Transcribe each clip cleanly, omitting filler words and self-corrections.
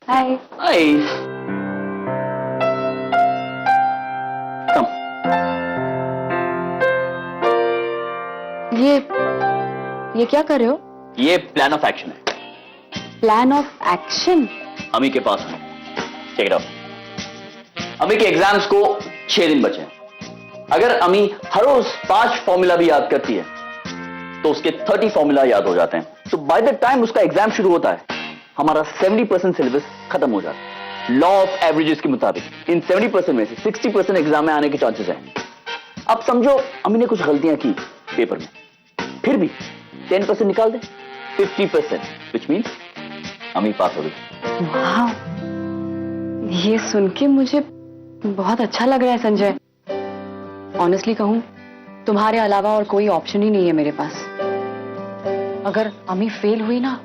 हाय। हाय। कम। ये क्या कर रहे हो? ये प्लान ऑफ एक्शन है। Plan of action? अमी के पास है। Check it out. अमी के एग्जाम्स को 6 दिन बचे हैं। अगर अमी हर रोज 5 फॉर्मूला भी याद करती है तो उसके 30 फॉर्मूला याद हो जाते हैं। तो बाय द टाइम उसका एग्जाम शुरू होता है हमारा 70% सिलेबस खत्म हो जाता है। लॉ ऑफ एवरेजेस के मुताबिक इन 70% में से 60% एग्जाम में आने के चांसेस हैं। अब समझो अमी ने कुछ गलतियां की पेपर में, फिर भी 10% निकाल दे 50%, विच मीन्स अमी पास हो गई। वाह, ये सुन के मुझे बहुत अच्छा लग रहा है संजय। ऑनेस्टली कहूं, तुम्हारे अलावा और कोई ऑप्शन ही नहीं है मेरे पास। अगर अमी फेल हुई ना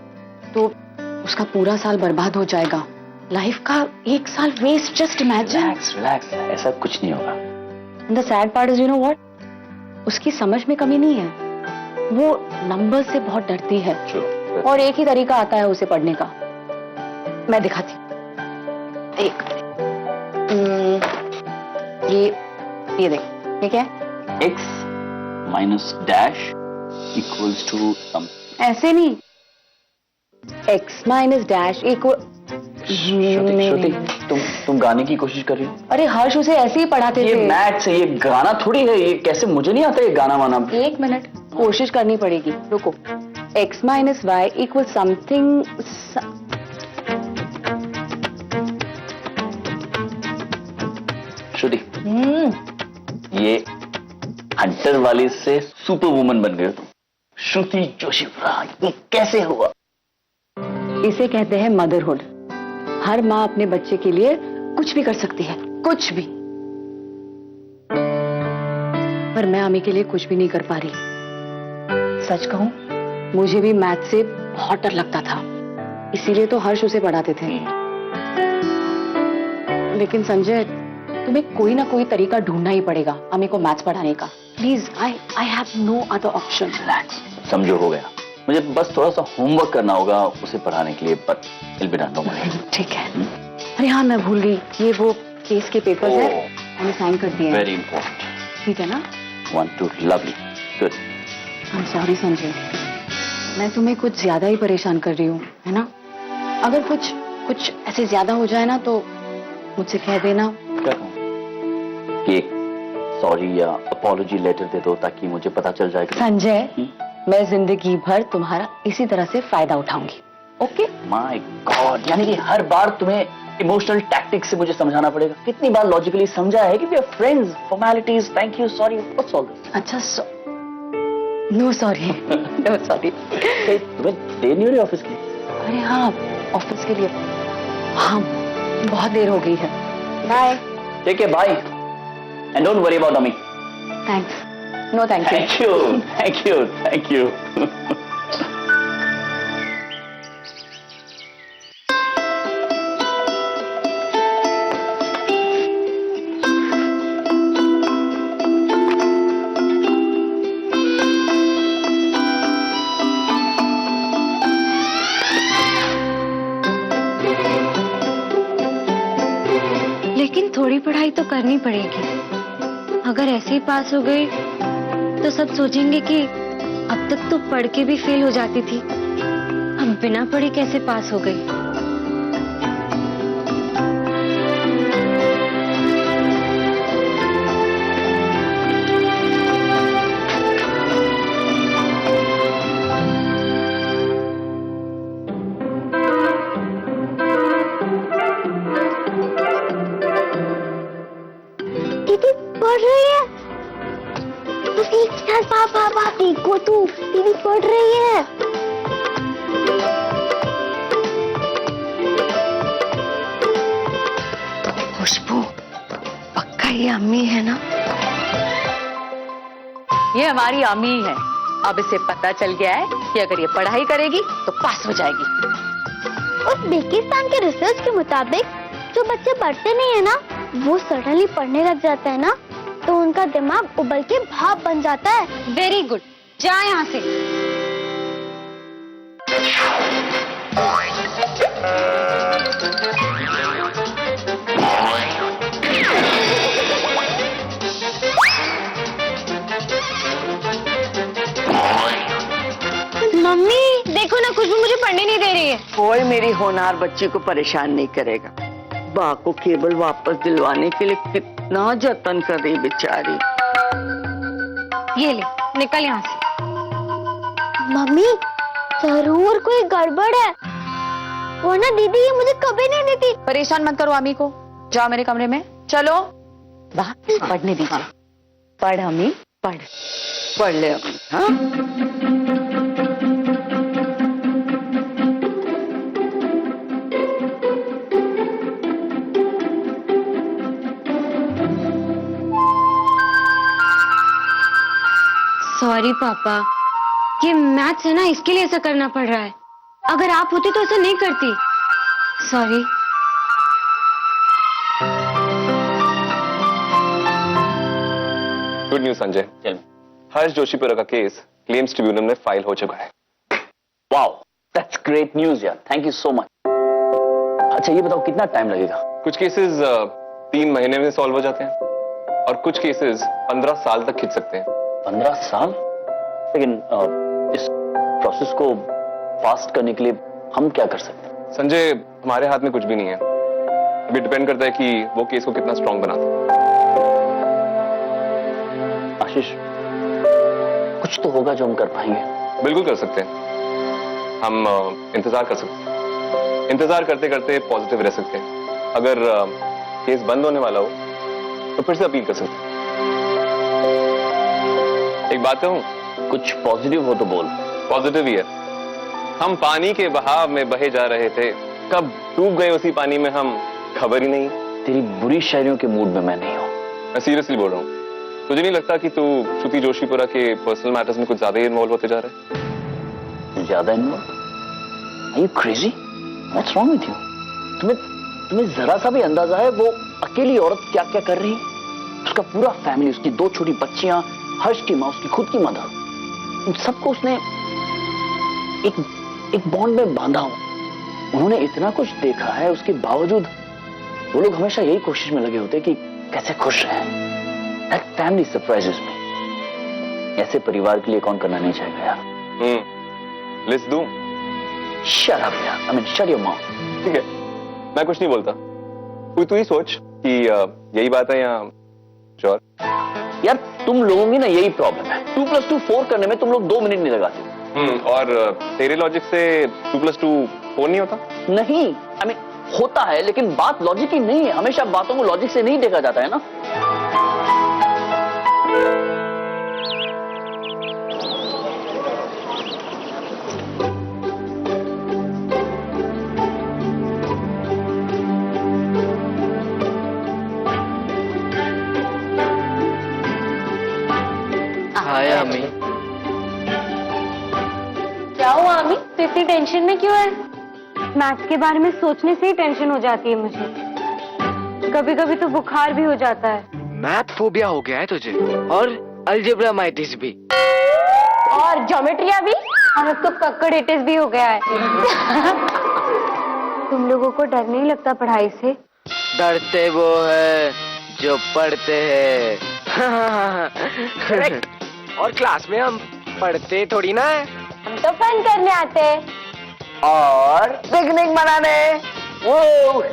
तो उसका पूरा साल बर्बाद हो जाएगा। लाइफ का 1 साल वेस्ट, जस्ट इमेजिन। रिलैक्स, ऐसा कुछ नहीं होगा। The sad part is, you know what, उसकी समझ में कमी नहीं है, वो नंबर से बहुत डरती है। और एक ही तरीका आता है उसे पढ़ने का, मैं दिखाती हूँ। एक ये देख, ये क्या है? x minus dash equals to sum. ऐसे नहीं, x minus dash equal. Shruti, तुम गाने की कोशिश कर रही हो? अरे हर्ष उसे ऐसे ही पढ़ाते ये थे। मैथ्स है, ये गाना थोड़ी है। ये कैसे, मुझे नहीं आता ये गाना वाना। 1 मिनट कोशिश करनी पड़ेगी, रुको। x minus Y equal something. Shruti, ये हंटर वाले से सुपर वुमन बन गए हो तुम। श्रुति जोशीपुरा, ये कैसे हुआ? इसे कहते हैं मदरहुड। हर माँ अपने बच्चे के लिए कुछ भी कर सकती है, कुछ भी। पर मैं अमी के लिए कुछ भी नहीं कर पा रही। सच कहूं, मुझे भी मैथ से बहुत डर लगता था, इसीलिए तो हर्ष उसे पढ़ाते थे। लेकिन संजय, तुम्हें कोई ना कोई तरीका ढूंढना ही पड़ेगा अमी को मैथ्स पढ़ाने का। Please, I have no other option. Relax, समझो हो गया। मुझे बस थोड़ा सा होमवर्क करना होगा उसे पढ़ाने के लिए, पर it be done, don't worry. ठीक है। अरे हाँ, मैं भूल गई, ये वो केस के पेपर्स है, मैंने साइन कर दिए हैं। Very important. ठीक है ना? 1 2 lovely, good. I am sorry Sanjay, मैं तुम्हें कुछ ज्यादा ही परेशान कर रही हूँ, है ना? अगर कुछ ऐसे ज्यादा हो जाए ना तो मुझसे कह देना। क्या कहूँ कि एक सॉरी या अपॉलॉजी लेटर दे दो ताकि मुझे पता चल जाए कि संजय, मैं जिंदगी भर तुम्हारा इसी तरह से फायदा उठाऊंगी, ओके? माय गॉड, यानी कि हर बार तुम्हें इमोशनल टैक्टिक्स से मुझे समझाना पड़ेगा। कितनी बार लॉजिकली समझा है कि we are friends, formalities, thank you, sorry, what's all this? अच्छा, नो सॉरी, नो सॉरी। तुम्हें देर नहीं हो रही ऑफिस की? अरे हाँ, ऑफिस के लिए, हाँ, बहुत देर हो गई है। Bye. Take care, bye, and don't worry about Ami. Thanks, no thank you. Thank you, thank you, thank you. लेकिन थोड़ी पढ़ाई तो करनी पड़ेगी। अगर ऐसे ही पास हो गई तो सब सोचेंगे कि अब तक तो पढ़ के भी फेल हो जाती थी, अब बिना पढ़े कैसे पास हो गई। दीदी पढ़ रही है। पापा देखो, तू दीदी पढ़ रही है। खुशबू, पक्का ये अम्मी है ना? ये हमारी अमी है। अब इसे पता चल गया है कि अगर ये पढ़ाई करेगी तो पास हो जाएगी। और बेकिस्तान के रिसर्च के मुताबिक जो बच्चे पढ़ते नहीं है ना, वो सडनली पढ़ने लग जाता है ना, तो उनका दिमाग उबल के भाप बन जाता है। वेरी गुड, जा यहाँ से। दे रही है। कोई मेरी होनहार बच्ची को परेशान नहीं करेगा। बा को केबल वापस दिलवाने के लिए कितना जतन कर रही बेचारी। ये ले, निकल यहाँ से। मम्मी जरूर कोई गड़बड़ है, वरना दीदी ये मुझे कभी नहीं देती। परेशान मत करो अमी को, जाओ मेरे कमरे में, चलो बाहर पढ़ने दीजिए। पढ़ अमी, पढ़ ले अमी। हाँ सॉरी पापा, ये मैथ्स है ना, इसके लिए ऐसा करना पड़ रहा है। अगर आप होते तो ऐसा नहीं करती। सॉरी। गुड न्यूज संजय, हर्ष जोशीपुरा का केस क्लेम्स ट्रिब्यूनल में फाइल हो चुका है। वाओ, दैट्स ग्रेट न्यूज यार, थैंक यू सो मच। अच्छा ये बताओ कितना टाइम लगेगा? कुछ केसेस 3 महीने में सॉल्व हो जाते हैं और कुछ केसेस 15 साल तक खिंच सकते हैं। 15 साल? लेकिन इस प्रोसेस को फास्ट करने के लिए हम क्या कर सकते हैं? संजय, हमारे हाथ में कुछ भी नहीं है। अभी डिपेंड करता है कि वो केस को कितना स्ट्रांग बनाता है। आशीष, कुछ तो होगा जो हम कर पाएंगे। बिल्कुल कर सकते हैं। हम इंतजार कर सकते हैं। इंतजार करते करते पॉजिटिव रह सकते हैं। अगर केस बंद होने वाला हो तो फिर से अपील कर सकते हैं। एक बात कहूं? कुछ पॉजिटिव हो तो बोल। पॉजिटिव ही है। हम पानी के बहाव में बहे जा रहे थे, कब डूब गए उसी पानी में हम, खबर ही नहीं। तेरी बुरी शायरियों के मूड में मैं नहीं हूं। मैं सीरियसली बोल रहा हूं। तुझे नहीं लगता कि तू श्रुति जोशीपुरा के पर्सनल मैटर्स में कुछ ज्यादा ही इन्वॉल्व होते जा रहा है? ज्यादा involve? Are you crazy? What's wrong with you? तुम्हें जरा सा भी अंदाजा है वो अकेली औरत क्या क्या कर रही है? उसका पूरा फैमिली, उसकी 2 छोटी बच्चियां, हर्ष की माँ, उसकी खुद की मदर, उन सबको उसने एक बॉन्ड में बांधा हो। उन्होंने इतना कुछ देखा है, उसके बावजूद वो लोग हमेशा यही कोशिश में लगे होते कि कैसे खुश रहें। That family surprises me. ऐसे परिवार के लिए कौन करना नहीं चाहेगा यार? लिस्ट दूं? Shut up यार, I mean shut your mouth. ठीक है, मैं कुछ नहीं बोलता। तू ही सोच कि यही बात है या कुछ और? यार तुम लोगों की ना यही प्रॉब्लम है, 2 + 2 4 करने में तुम लोग 2 मिनट नहीं लगाते। और तेरे लॉजिक से 2 + 2 4 नहीं होता? नहीं, I mean होता है, लेकिन बात लॉजिक की नहीं है। हमेशा बातों को लॉजिक से नहीं देखा जाता है ना। हाय अम्मी। क्या हुआ अम्मी, तो इतनी टेंशन में क्यों है? मैथ्स के बारे में सोचने से ही टेंशन हो जाती है मुझे। कभी कभी तो बुखार भी हो जाता है। मैथ फोबिया हो गया है तुझे, और अलजेब्रामाइटिस भी, और ज्योमेट्रिया भी, और अब तो कक्कड़िटिस भी हो गया है। तुम लोगों को डर नहीं लगता पढ़ाई से? डरते वो है जो पढ़ते हैं। करेक्ट। और क्लास में हम पढ़ते थोड़ी ना है, हम तो फन करने आते हैं। और पिकनिक मनाने। वो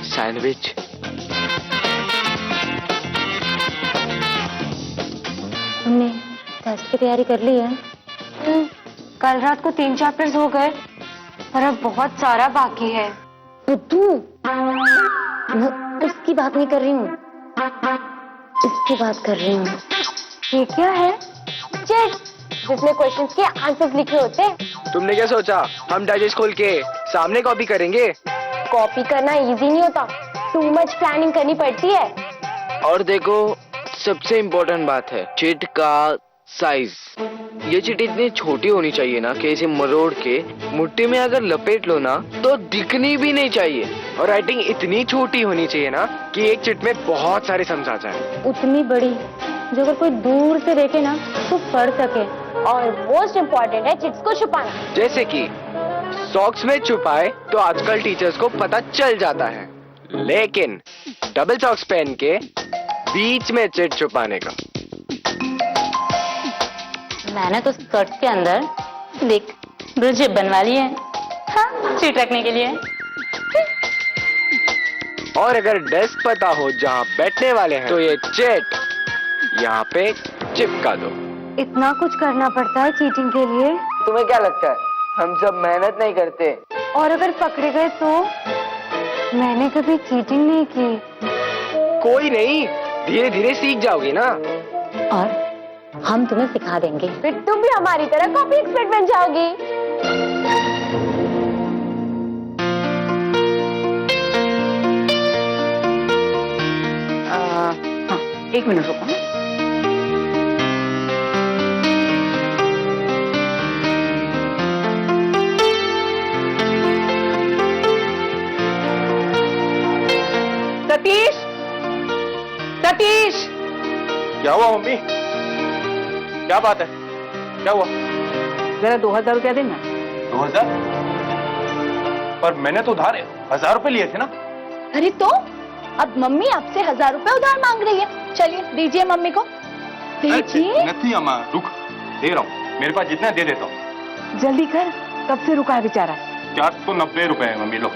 सैंडविच। तुमने टेस्ट की तैयारी कर ली है? कल रात को 3 चैप्टर्स हो गए, पर अब बहुत सारा बाकी है। बुद्धू, मैं उसकी बात नहीं कर रही हूँ, इसकी बात कर रही हूँ। ये क्या है? चिट, जिसमें क्वेश्चंस के आंसर्स लिखे होते हैं। तुमने क्या सोचा हम डाइजेस्ट खोल के सामने कॉपी करेंगे? कॉपी करना इजी नहीं होता, टू मच प्लानिंग करनी पड़ती है। और देखो, सबसे इम्पोर्टेंट बात है चिट का साइज। ये चिट इतनी छोटी होनी चाहिए ना कि इसे मरोड़ के मुट्ठी में अगर लपेट लो ना तो दिखनी भी नहीं चाहिए। और राइटिंग इतनी छोटी होनी चाहिए ना कि एक चिट में बहुत सारे सम्स आ जाए। उतनी बड़ी जो अगर कोई दूर से देखे ना तो पढ़ सके। और मोस्ट इम्पोर्टेंट है चिट्स को छुपाना। जैसे कि सॉक्स में छुपाए तो आजकल टीचर्स को पता चल जाता है, लेकिन डबल सॉक्स पहन के बीच में चिट छुपाने का। मैंने तो स्कर्ट के अंदर देख ब्रुज बनवा लिए हाँ सीट रखने के लिए। और अगर डेस्क पता हो जहाँ बैठने वाले हैं तो ये चेट यहाँ पे चिपका दो। इतना कुछ करना पड़ता है चीटिंग के लिए? तुम्हें क्या लगता है हम सब मेहनत नहीं करते? और अगर पकड़े गए तो? मैंने कभी चीटिंग नहीं की। कोई नहीं, धीरे धीरे सीख जाओगी ना। और हम तुम्हें सिखा देंगे। फिर तुम भी हमारी तरह कॉपी एक्सपर्ट बन जाओगी। हाँ, एक मिनट रुको। सतीश, सतीश, क्या हुआ मम्मी? क्या बात है? क्या हुआ? जरा 2000 रुपया देना। 2000? पर मैंने तो उधार 1000 रुपए लिए थे ना। अरे तो अब मम्मी आपसे 1000 रुपए उधार मांग रही है। चलिए दीजिए मम्मी को। दीजिए। नहीं अम्मा, रुक, दे रहा हूँ, मेरे पास जितना दे देता हूँ। जल्दी कर, कब से रुका है बेचारा। 490 रुपए है मम्मी, लो।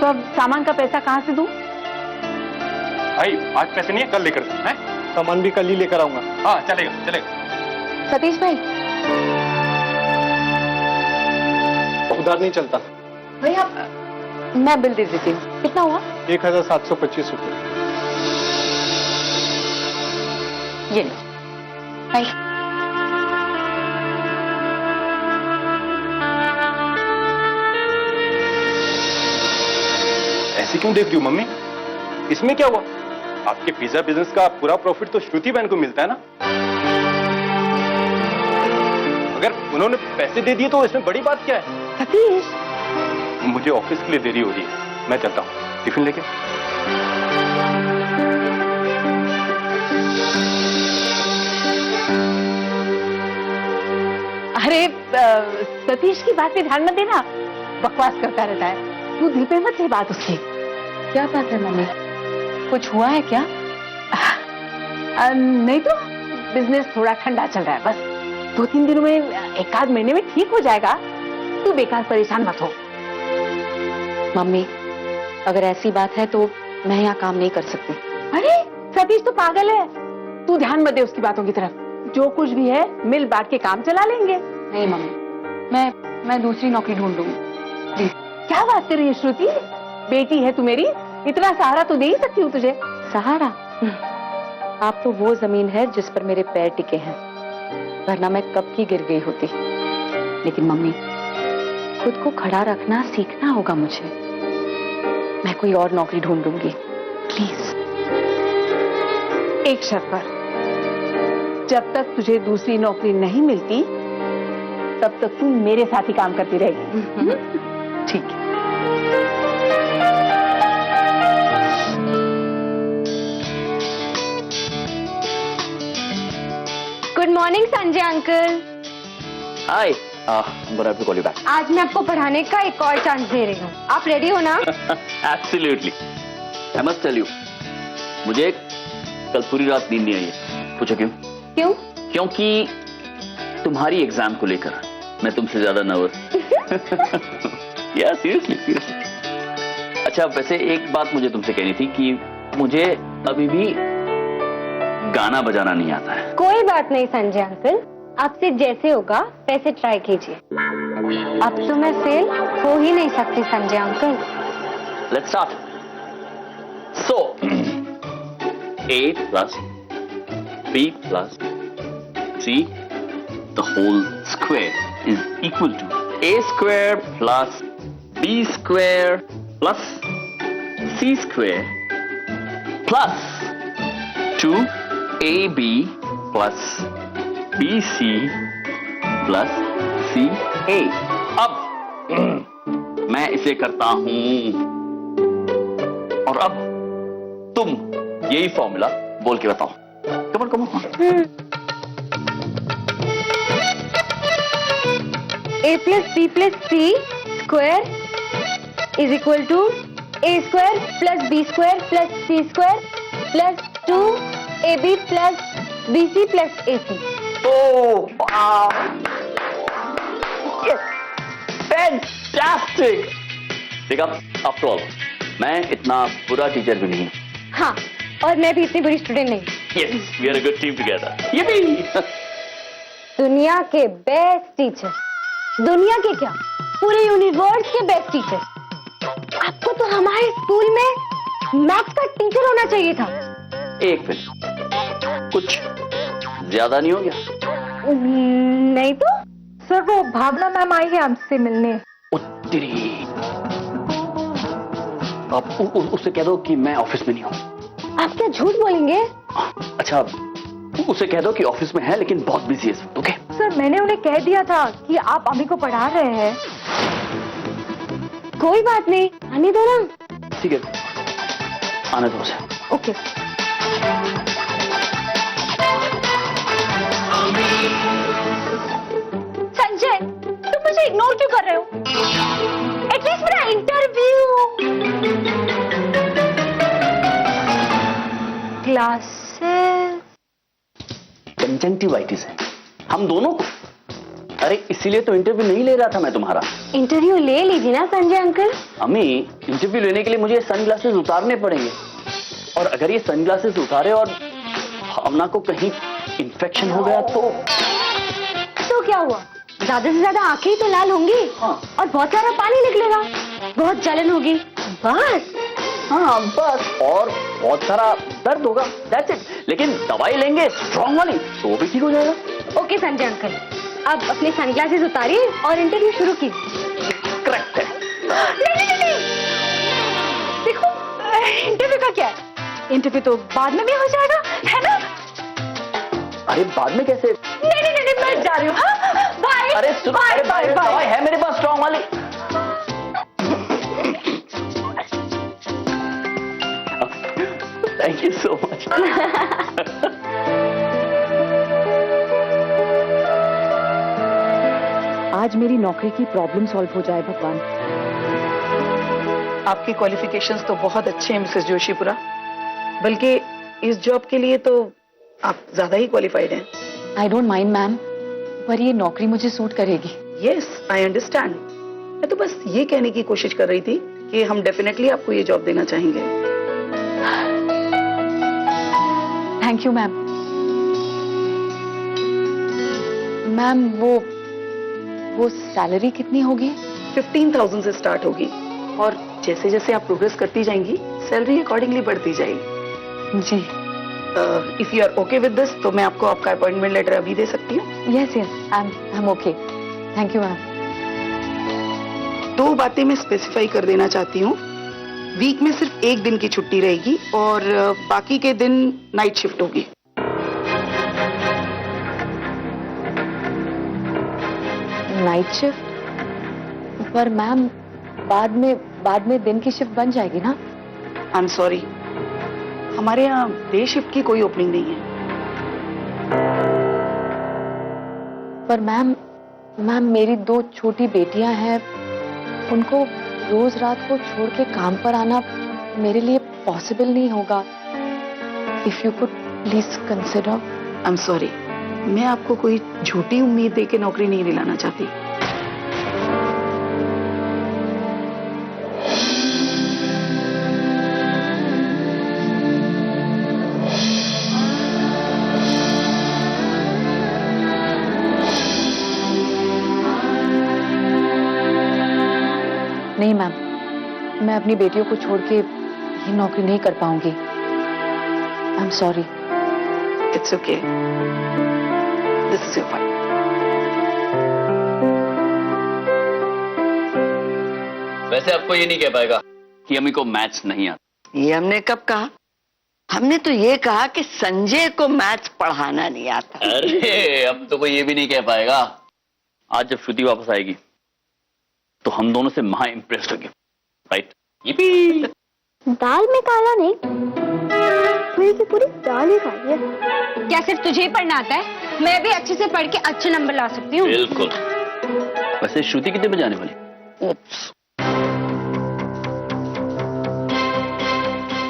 तो अब सामान का पैसा कहाँ से दूं? भाई आज पैसे नहीं है, कल लेकर हैं? सामान भी कल ही लेकर आऊंगा। हाँ चलेगा चलेगा। सतीश भाई, उधार नहीं चलता। भाई आप, मैं बिल दे देती हूँ। कितना हुआ? 1725 रुपए। ये लो। Thank you. ऐसे क्यों देख रही हो मम्मी? इसमें क्या हुआ? आपके पिज्जा बिजनेस का पूरा प्रॉफिट तो श्रुति बहन को मिलता है ना। अगर उन्होंने पैसे दे दिए तो इसमें बड़ी बात क्या है? सतीश, मुझे ऑफिस के लिए देरी हो रही है, मैं चलता हूँ। टिफिन लेके। अरे सतीश की बात पे ध्यान मत देना, बकवास करता रहता है। तू दिल पे मत ले बात उसकी। क्या बात है मम्मी? कुछ हुआ है क्या? नहीं तो बिजनेस थोड़ा ठंडा चल रहा है बस। 2-3 दिनों में, 1 आध महीने में ठीक हो जाएगा। तू बेकार परेशान मत हो। मम्मी, अगर ऐसी बात है तो मैं यहाँ काम नहीं कर सकती। अरे सतीश तो पागल है, तू ध्यान मत दे उसकी बातों की तरफ। जो कुछ भी है मिल बांट के काम चला लेंगे। नहीं मम्मी, मैं दूसरी नौकरी ढूंढ लूंगी। प्लीज। क्या बात कर रही है श्रुति? बेटी है तू मेरी, इतना सहारा तो दे ही सकती हूँ तुझे। सहारा? आप तो वो जमीन है जिस पर मेरे पैर टिके हैं, वरना मैं कब की गिर गई होती। लेकिन मम्मी, खुद को खड़ा रखना सीखना होगा मुझे। मैं कोई और नौकरी ढूंढ लूंगी, प्लीज। एक शर्त पर, जब तक तुझे दूसरी नौकरी नहीं मिलती तब तक तू मेरे साथ ही काम करती रहेगी। ठीक है। Good morning Sanjay uncle. Hi, but I have to call you back. आज मैं आपको पढ़ाने का एक और चांस दे रही हूँ, आप रेडी हो ना? Absolutely. I must tell you, मुझे कल पूरी रात नींद नहीं आई है। पूछो क्यों? क्यों? क्योंकि तुम्हारी एग्जाम को लेकर मैं तुमसे ज्यादा नर्वस। या सीरियसली। अच्छा, वैसे एक बात मुझे तुमसे कहनी थी कि मुझे अभी भी गाना बजाना नहीं आता है। कोई बात नहीं संजय अंकल, आपसे जैसे होगा वैसे ट्राई कीजिए। अब तो मैं फेल हो ही नहीं सकती Sanjay uncle. Let's start. So, 8 plus b plus c, the whole square is equal to a square plus b square plus c square plus 2ab plus bc plus ca. अब मैं इसे करता हूं और अब तुम यही फॉर्मूला बोल के बताओ। Come on. a plus b plus c square is equal to a square plus b square plus c square plus 2ab plus bc plus ac. Oh, wow. Yes. Fantastic. देखा, आफ्टर ऑल मैं इतना बुरा teacher भी नहीं। हाँ, और मैं भी इतनी बुरी स्टूडेंट नहीं। Yes, we are a good team together. Yippee. दुनिया के बेस्ट टीचर, दुनिया के क्या, पूरे यूनिवर्स के बेस्ट टीचर। आपको तो हमारे स्कूल में मैथ्स का टीचर होना चाहिए था। एक मिनट, कुछ ज्यादा नहीं हो गया? नहीं तो सर, वो भावना मैम आई है हमसे मिलने। उत्तरी, आप उससे कह दो कि मैं ऑफिस में नहीं हूँ। आप क्या झूठ बोलेंगे? अच्छा, उसे कह दो कि ऑफिस में है लेकिन बहुत बिजी है। ओके सर, मैंने उन्हें कह दिया था कि आप अभी को पढ़ा रहे हैं। कोई बात नहीं, आने दो ना। ठीक है, आने दो उसे। ओके। संजय, तुम मुझे इग्नोर क्यों कर रहे हो? एटलीस्ट मेरा इंटरव्यू, क्लासेस। कंजंक्टिवाइटिस है हम दोनों को। अरे इसीलिए तो इंटरव्यू नहीं ले रहा था मैं तुम्हारा। इंटरव्यू ले लीजिए ना संजय अंकल। अम्मी, इंटरव्यू लेने के लिए मुझे सनग्लासेस उतारने पड़ेंगे, और अगर ये सनग्लासेस उतारे और भावना को कहीं इंफेक्शन हो गया तो क्या हुआ? ज्यादा से ज्यादा आंखें ही तो लाल होंगी। हाँ। और बहुत सारा पानी निकलेगा, बहुत जलन होगी, बस। हाँ बस, और बहुत सारा दर्द होगा, दैट्स इट। लेकिन दवाई लेंगे स्ट्रॉन्ग वाली तो वो भी ठीक हो जाएगा। ओके संजय अंकल, अब अपने सनग्लासेस उतारिए और इंटरव्यू शुरू कीजिए। करेक्ट है। नहीं, देखो, इंटरव्यू का क्या है? इंटरव्यू तो बाद में भी हो जाएगा, है ना? अरे बाद में कैसे? नहीं, मैं जा रही हूँ। बाय। अरे सुनो, अरे दवाई है मेरे पास स्ट्रॉन्ग वाली। Thank you so much. आज मेरी नौकरी की प्रॉब्लम सॉल्व हो जाए भगवान। आपके क्वालिफिकेशंस तो बहुत अच्छे हैं मिसेस जोशीपुरा, बल्कि इस जॉब के लिए तो आप ज्यादा ही क्वालिफाइड हैं। आई डोंट माइंड मैम, पर ये नौकरी मुझे सूट करेगी। Yes, I understand. मैं तो बस ये कहने की कोशिश कर रही थी कि हम डेफिनेटली आपको ये जॉब देना चाहेंगे। Thank you ma'am. मैम, वो सैलरी कितनी होगी? 15,000 से स्टार्ट होगी, और जैसे जैसे आप प्रोग्रेस करती जाएंगी सैलरी अकॉर्डिंगली बढ़ती जाएगी। जी। If you are okay with this, तो मैं आपको आपका अपॉइंटमेंट लेटर अभी दे सकती हूँ। Yes, I am okay. Thank you ma'am. 2 बातें मैं स्पेसिफाई कर देना चाहती हूँ। वीक में सिर्फ 1 दिन की छुट्टी रहेगी, और बाकी के दिन नाइट शिफ्ट होगी। Night shift? पर मैम, बाद में दिन की शिफ्ट बन जाएगी ना? आई एम सॉरी, हमारे यहाँ डे शिफ्ट की कोई ओपनिंग नहीं है। पर मैम, मेरी 2 छोटी बेटियां हैं, उनको रोज रात को छोड़ के काम पर आना मेरे लिए पॉसिबल नहीं होगा। If you could please consider. I am sorry, मैं आपको कोई झूठी उम्मीद देके नौकरी नहीं दिलाना चाहती। नहीं मैम, मैं अपनी बेटियों को छोड़ के ये नौकरी नहीं कर पाऊंगी। I am sorry. It's okay, this is your file. वैसे आपको ये नहीं कह पाएगा कि अम्मी को मैथ्स नहीं आता। ये हमने कब कहा? हमने तो ये कहा कि संजय को मैथ्स पढ़ाना नहीं आता। अरे अब तो कोई ये भी नहीं कह पाएगा। आज जब श्रुति वापस आएगी तो हम दोनों से महा इम्प्रेस्ड होगी, राइट? यप्पी। दाल में काला नहीं, पूरी की पूरी दाल ही खाई है। क्या सिर्फ तुझे ही पढ़ना आता है? मैं भी अच्छे से पढ़ के अच्छे नंबर ला सकती हूँ। बिल्कुल। वैसे श्रुति कितने बजे आने वाली?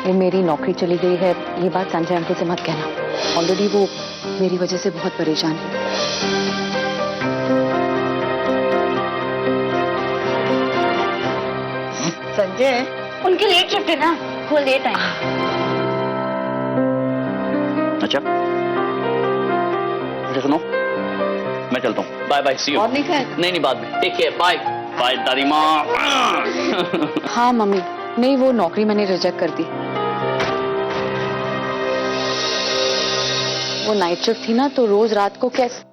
वो मेरी नौकरी चली गई है, ये बात संजय अंकल से मत कहना। ऑलरेडी वो मेरी वजह से बहुत परेशान है। संजय, उनकी लेट शिफ्ट है ना, वो लेट आए। अच्छा, सुनो, मैं चलता हूँ। Bye bye, see you. और नहीं खाए? नहीं, बाद में। टेक केयर, बाय बाय दादी माँ। हाँ मम्मी, नहीं वो नौकरी मैंने रिजेक्ट कर दी। वो नाइट शिफ्ट थी ना, तो रोज रात को कैसे